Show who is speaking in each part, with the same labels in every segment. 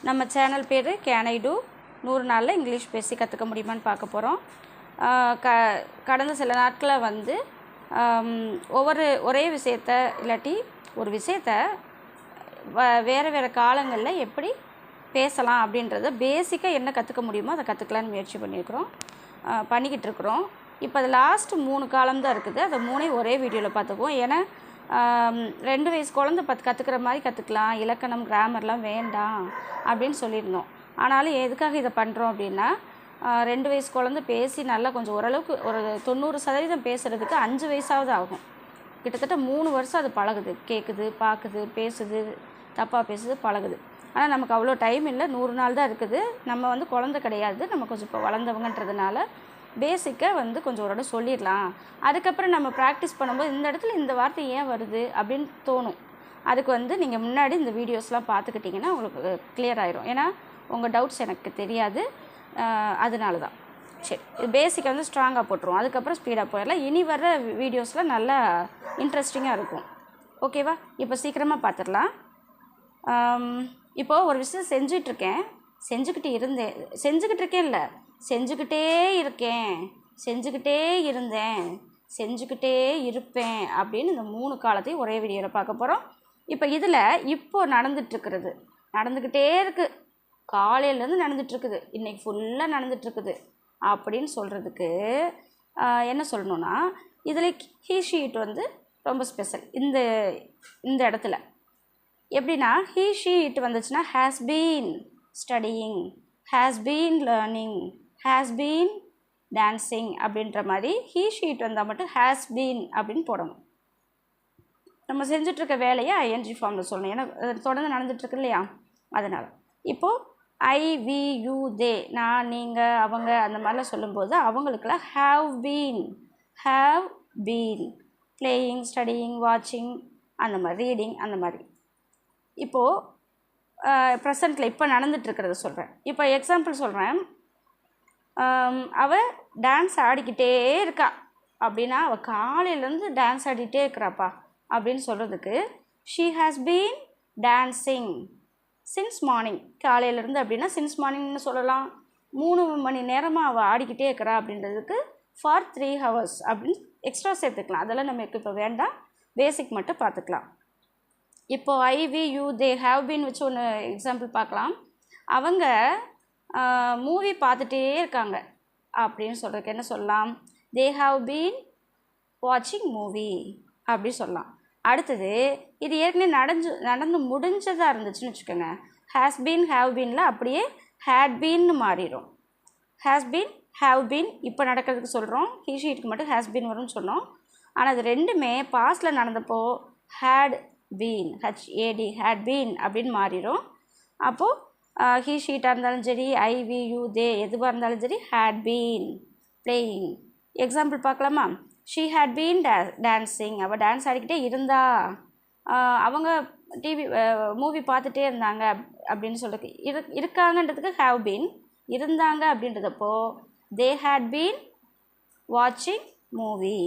Speaker 1: நம்ம சேனல் பேர் can I two 100 நாளில் இங்கிலீஷ் பேசி கற்றுக்க முடியுமான்னு பார்க்க போகிறோம். கடந்த சில நாட்களில் வந்து ஒரே விஷயத்தை இல்லாட்டி ஒரு விஷயத்தை வேறு காலங்களில் எப்படி பேசலாம் அப்படின்றத பேசிக்காக என்ன கற்றுக்க முடியுமோ அதை கற்றுக்கலான்னு முயற்சி பண்ணிக்கிட்டு இருக்கிறோம். இப்போ அது லாஸ்ட்டு 3 காலம் தான் இருக்குது. அதை 3 ஒரே வீடியோவில் பார்த்துக்குவோம். ஏன்னா 2 வயசு குழந்தை கற்றுக்கிற மாதிரி கற்றுக்கலாம், இலக்கணம் கிராமர்லாம் வேண்டாம் அப்படின்னு சொல்லியிருந்தோம். ஆனாலும் எதுக்காக இதை பண்ணுறோம் அப்படின்னா 2 வயசு குழந்தை பேசி நல்லா கொஞ்சம் ஓரளவுக்கு ஒரு 90% பேசுகிறதுக்கு 5 வயசாவது ஆகும். கிட்டத்தட்ட 3 வருஷம் அது பழகுது, கேட்குது, பார்க்குது, பேசுது, தப்பாக பேசுது, பழகுது. ஆனால் நமக்கு அவ்வளோ டைம் இல்லை, 100 நாள் தான் இருக்குது. நம்ம வந்து குழந்தை கிடையாது, நம்ம கொஞ்சம் இப்போ வளர்ந்தவங்கன்றதுனால பேசிக்காக வந்து கொஞ்சம் ஒரு இடம் சொல்லிடலாம். அதுக்கப்புறம் நம்ம ப்ராக்டிஸ் பண்ணும்போது இந்த இடத்துல இந்த வார்த்தை ஏன் வருது அப்படின்னு தோணும். அதுக்கு வந்து நீங்கள் முன்னாடி இந்த வீடியோஸ்லாம் பார்த்துக்கிட்டிங்கன்னா உங்களுக்கு கிளியர் ஆயிரும். ஏன்னா உங்கள் டவுட்ஸ் எனக்கு தெரியாது, அதனால தான். சரி, இது பேசிக்காக வந்து ஸ்ட்ராங்காக போட்டுருவோம், அதுக்கப்புறம் ஸ்பீடாக போயிடலாம். இனி வர்ற வீடியோஸில் நல்லா இன்ட்ரெஸ்டிங்காக இருக்கும். ஓகேவா? இப்போ சீக்கிரமாக பார்த்துடலாம். இப்போது ஒரு விஷயம் செஞ்சுக்கிட்டே இருப்பேன் அப்படின்னு இந்த 3 காலத்தையும் ஒரே வீடியோவில் பார்க்க போகிறோம். இப்போ இதில் நடந்துக்கிட்டே இருக்குது, காலையிலேருந்து நடந்துகிட்ருக்குது, இன்றைக்கி ஃபுல்லாக நடந்துகிட்ருக்குது அப்படின்னு சொல்கிறதுக்கு என்ன சொல்லணுன்னா, இதில் ஹீ ஷீட் வந்து ரொம்ப ஸ்பெஷல். இந்த இடத்துல எப்படின்னா ஹீ ஷீட் வந்துச்சுன்னா has been studying, has been learning, has been dancing அப்படின்ற மாதிரி ஹீ ஷீட் வந்தால் மட்டும் ஹேஸ் பீன் அப்படின்னு போடணும். நம்ம செஞ்சிட்ருக்க வேலையை ஐஎன்ஜி ஃபார்மில் சொல்லணும், ஏன்னா தொடர்ந்து நடந்துகிட்ருக்கு இல்லையா, அதனால். இப்போது ஐ, வி, யூ, தே, நான், நீங்கள், அவங்க அந்த மாதிரிலாம் சொல்லும்போது அவங்களுக்கெல்லாம் ஹாவ் பீன் பிளேயிங், ஸ்டடியிங், வாட்சிங், அந்த மாதிரி ரீடிங், அந்த மாதிரி. இப்போது ப்ரெசண்ட்டில் இப்போ நடந்துகிட்ருக்கிறத சொல்கிறேன். இப்போ எக்ஸாம்பிள் சொல்கிறேன். அவள் டான்ஸ் ஆடிக்கிட்டே இருக்கா அப்படின்னா அவள் காலையிலேருந்து டான்ஸ் ஆடிக்கிட்டே இருக்கிறாப்பா அப்படின்னு சொல்கிறதுக்கு she has been dancing since morning. காலையிலேருந்து அப்படின்னா சின்ஸ் மார்னிங்னு சொல்லலாம். 3 மணி நேரமாக அவள் ஆடிக்கிட்டே இருக்கிறா அப்படின்றதுக்கு ஃபார் 3 hours அப்படின்னு எக்ஸ்ட்ரா சேர்த்துக்கலாம். அதெல்லாம் நமக்கு இப்போ வேண்டாம், பேசிக் மட்டும் பார்த்துக்கலாம். இப்போது I, we, you, they, have been வச்சு ஒன்று எக்ஸாம்பிள் பார்க்கலாம். அவங்க மூவி பார்த்துட்டே இருக்காங்க அப்படின்னு சொல்கிறதுக்கு என்ன சொல்லலாம்? தே ஹாவ் பீன் வாட்சிங் மூவி அப்படி சொல்லலாம். அடுத்தது இது ஏற்கனவே நடந்து முடிஞ்சதாக இருந்துச்சுன்னு வச்சுக்கோங்க, ஹேஸ் பீன் ஹேவ் பீனில் அப்படியே ஹேட் பீன்னு மாறிடும். ஹேஸ் பீன் ஹேவ் பீன் இப்போ நடக்கிறதுக்கு சொல்கிறோம், ஹீ ஷீட்டுக்கு மட்டும் ஹேஸ் பீன் வரும்னு சொன்னோம். ஆனால் அது ரெண்டுமே பாஸ்டில் நடந்தப்போ had been, HAD, had been அப்படின்னு மாறிடும். அப்போது ஹீ ஷீட்டாக இருந்தாலும் சரி, ஐ, வி, யூ, தே எதுவாக இருந்தாலும் சரி, ஹேட் பீன் பிளேயிங். எக்ஸாம்பிள் பார்க்கலாமா? ஷீ ஹேட் பீன் டான்ஸிங், அவள் டான்ஸ் ஆடிக்கிட்டே இருந்தா. அவங்க மூவி பார்த்துட்டே இருந்தாங்க அப்படின்னு சொல்லிட்டு இருக்காங்கன்றதுக்கு ஹேவ் பீன், இருந்தாங்க அப்படின்றதப்போ தே ஹேட் பீன் வாட்சிங் மூவி.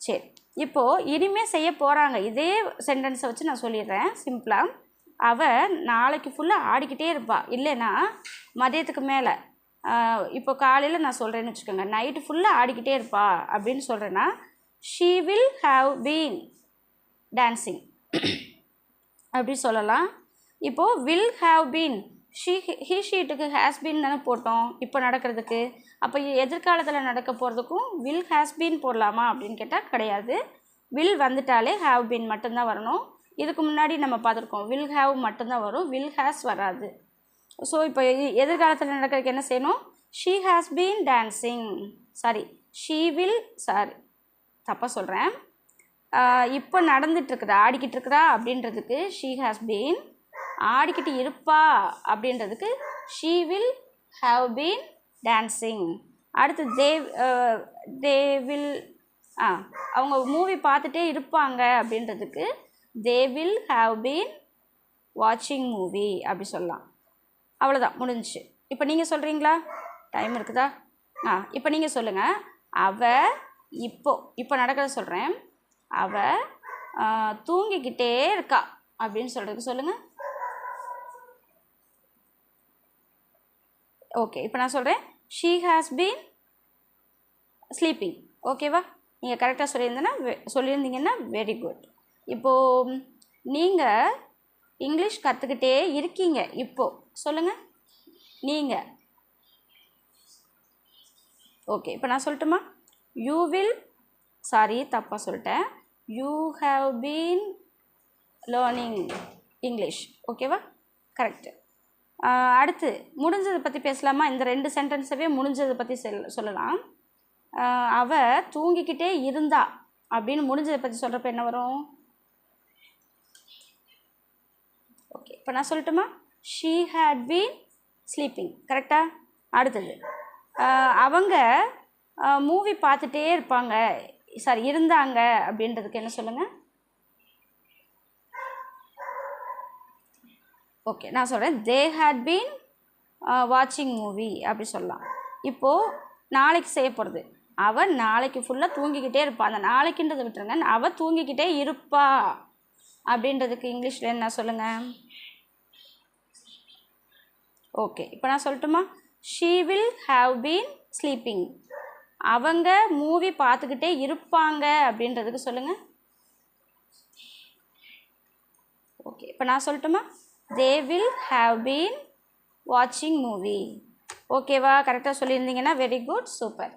Speaker 1: சரி, இப்போது இனிமேல் செய்ய போகிறாங்க. இதே சென்டென்ஸை வச்சு நான் சொல்லிடுறேன் சிம்பிளாக. அவள் நாளைக்கு ஃபுல்லாக ஆடிக்கிட்டே இருப்பாள், இல்லைன்னா மதியத்துக்கு மேலே. இப்போ காலையில் நான் சொல்கிறேன்னு வச்சுக்கோங்க, நைட்டு ஃபுல்லாக ஆடிக்கிட்டே இருப்பா அப்படின்னு சொல்கிறேன்னா she will have been dancing அப்படி சொல்லலாம். இப்போது வில் ஹாவ் பீன் ஹீ ஷீட்டுக்கு ஹேஸ் பீன் தானே போட்டோம் இப்போ நடக்கிறதுக்கு. அப்போ எதிர்காலத்தில் நடக்க போகிறதுக்கும் வில் ஹேஸ் பீன் போடலாமா அப்படின்னு கேட்டால் கிடையாது. வில் வந்துட்டாலே ஹாவ் பீன் மட்டும்தான் வரணும். இதுக்கு முன்னாடி நம்ம பார்த்துருக்கோம், வில் ஹாவ் மட்டும்தான் வரும், வில் ஹேஸ் வராது. ஸோ இப்போ எதிர்காலத்தில் நடக்கிறதுக்கு என்ன செய்யணும்? ஷீ ஹேஸ் பீன் டான்ஸிங், தப்பாக சொல்கிறேன். இப்போ நடந்துகிட்ருக்குறா, ஆடிக்கிட்டு இருக்கிறா அப்படின்றதுக்கு ஷீ ஹேஸ் பீன், ஆடிக்கிட்டு இருப்பா அப்படின்றதுக்கு she will have been dancing. அடுத்து தே வில், அவங்க மூவி பார்த்துட்டே இருப்பாங்க அப்படின்றதுக்கு தே வில் ஹாவ் பீன் வாட்சிங் மூவி அப்படி சொல்லலாம். அவ்வளோதான், முடிஞ்சிச்சு. இப்போ நீங்கள் சொல்கிறீங்களா? டைம் இருக்குதா? இப்போ நீங்கள் சொல்லுங்கள். அவள் இப்போ நடக்கிறத சொல்கிறேன். அவள் தூங்கிக்கிட்டே இருக்கா அப்படின்னு சொல்கிறதுக்கு சொல்லுங்கள். ஓகே, இப்போ நான் சொல்கிறேன் she has been sleeping. ஓகேவா? நீங்கள் கரெக்டாக சொல்லியிருந்தீங்கன்னா வெரி குட். இப்போது நீங்கள் இங்கிலீஷ் கற்றுக்கிட்டே இருக்கீங்க. இப்போது சொல்லுங்கள் நீங்கள். ஓகே, இப்போ நான் சொல்லட்டுமா? யூ வில், சாரி தப்பாக சொல்லிட்டேன், you have been learning English. ஓகேவா? கரெக்டு. அடுத்து முடிஞ்சதை பற்றி பேசலாமா? இந்த 2 சென்டென்ஸவே முடிஞ்சதை பற்றி சொல்லலாம். அவ தூங்கிக்கிட்டே இருந்தா அப்படின்னு முடிஞ்சதை பற்றி சொல்கிறப்ப என்ன வரும்? ஓகே, இப்போ நான் சொல்லட்டுமா? she had been sleeping. கரெக்டா? அடுத்தது அவங்க மூவி பார்த்துட்டே இருப்பாங்க, சாரி இருந்தாங்க அப்படின்றதுக்கு என்ன சொல்லுங்கள்? ஓகே, நான் சொல்கிறேன் they had been watching movie அப்படி சொல்லலாம். இப்போது நாளைக்கு செய்ய போகிறது, அவள் நாளைக்கு ஃபுல்லாக தூங்கிக்கிட்டே இருப்பாள். அந்த நாளைக்குன்றதை விட்டுருங்க, அவள் தூங்கிக்கிட்டே இருப்பா அப்படின்றதுக்கு இங்கிலீஷில் என்ன சொல்லுங்கள்? ஓகே, இப்போ நான் சொல்லட்டுமா? she will have been sleeping. அவங்க மூவி பார்த்துக்கிட்டே இருப்பாங்க அப்படின்றதுக்கு சொல்லுங்கள். ஓகே, இப்போ நான் சொல்லட்டுமா? they will have been watching movie. ஓகேவா? கரெக்டாக சொல்லியிருந்தீங்கன்னா வெரி குட், சூப்பர்.